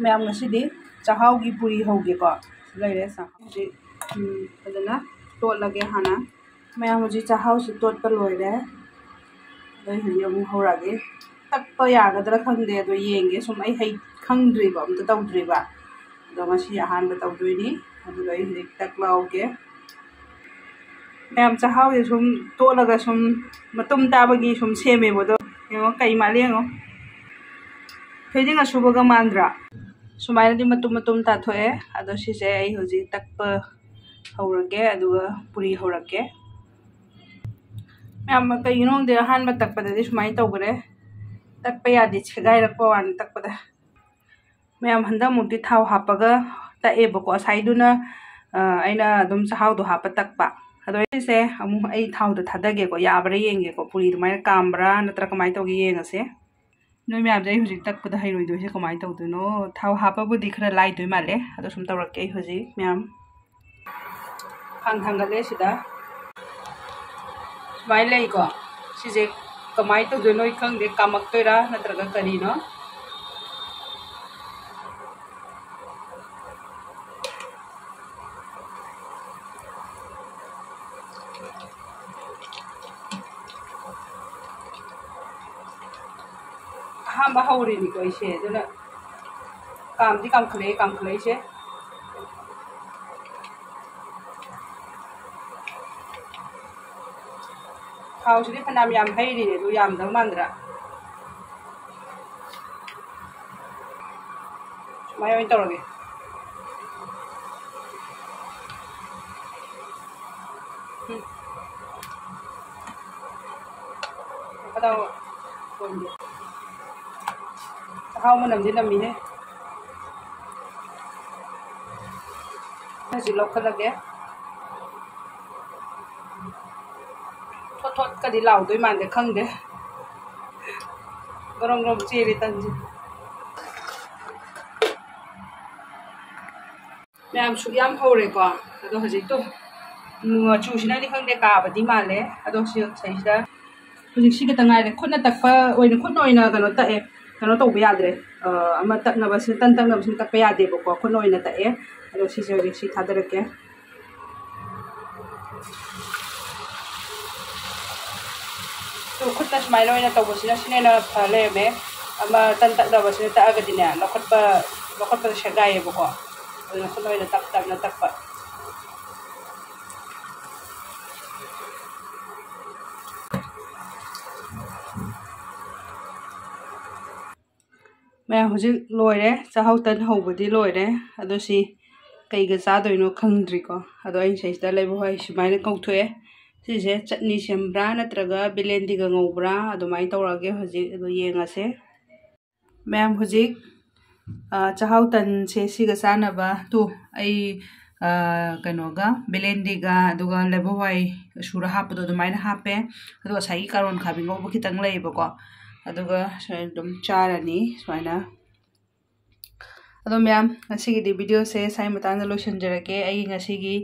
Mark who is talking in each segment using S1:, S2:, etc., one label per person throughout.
S1: Ma'am ngasi chahau gi puri hoge ko laire sa ji adana tot lage hana ma'am ji chahau si tot pa loire dai hi amu horage takpa yagadra khangde do yenge sum ai hai khangdri ba amta tawdri ba do ngasi ahan ba tawdoi ni adu dai hi taklauge ma'am chahau ye sum tot laga sum matum ta ba gi sum seme bodo yo kai ma lengo फेजिंग असुबगा मानद्रा सुमाइनदी मटुम ता थोए अदो सिसे आई होजि तकप हौरगे अदुगा Puri हौरगे ma'am कइनो दे हान म तकपदि सुमाइ तौगरे तकप यादि छगाइ रखपा वान तकपदा मैम हंदा मुक्ति थाव हापगा ताएबको साइदुना आइना दुम चाहाव दो हाप तकपा अदो सिसे अमु आई थाव द थादगे को याबरे येंगे को पुरी दुमाइ कामब्रा नत्र कमाइ तौगे येंगसे नोई मैम जै हुजिक तकपदा हैरोइदोसे कमाइ तौदुनो थाव हापबुदि खरा लाइदोइ माले अदो सुम तौरके हुजि मैम हांगले सिदा सुमाइ लैको सिजे कमाइ तौदुनो खंगदे कामक्तोइरा नत्रगा करिनो हम हौरी नि कोइ से दुना कामदि कामखले से थावसिदि फनाम याम हैरि दु याम दं मानद्रा सुमाइ ओइन तौरगे पताओ कोंदे हाउ मनमदि नमीने हजि लौखलगे थोत कदि लाउदोइ मानदे खंगदे गरम चेरि तंजि मैम सु याम हौरे को अदो हजि तो चुसिनादि खंगदे काबदि माले अदो सि सैसिदा हजि सिगे तंगाइरे खुना तकपा ओइना खुना ओइना कनो तए कनो तौबा याद्रे अमा तकनबसि तन तकनबसि तकपा यादेबको खुना ओइना तए अदो सिसे हजि सि थादरके तो खुदना सुमाइना ओइना तौबसिना सिनेना फलेमे अमा तन तकनबसि तअगदिने लखटपा सेगाइबको अदो खुना ओइना तकना तकपा मैं हुजिक लोइरे चाहाव तन हौबदि लोइरे अदो सि कईगा चादोइनो खंगद्रिको अदो आइन सैसिदा लेबो होय सुमाइना कौथोए सिसे चटनी सेमब्रा नत्रगा बिलेंदिगा ngौब्रा अदुमाइ तौरगे हुजिक अदो येंगासे मैम हुजिक चाहाव तन से सिगा चानबा तु आई कनोगा बिलेंदिगा अदुगा लेबो होय सुरा हापदो अदुमाइना हापे अदो साई कारोन खाबि ngौबो खितंग लेबको अदुगा एकदम चारनी सुमाइना अदो मैम ngasiगी वीडियो से साइ मतांग लोइसनजरके आई ngasiगी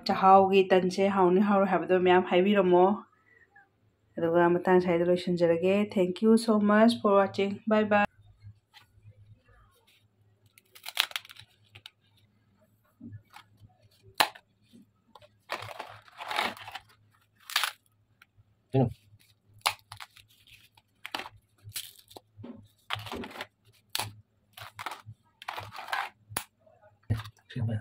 S1: चाहावगी तन से हाउनी हाउ हाबदो मैम हाइबिरमो अदुगा मतांग साइद लोइसनजरके thank you so much for watching bye bye
S2: Siapa?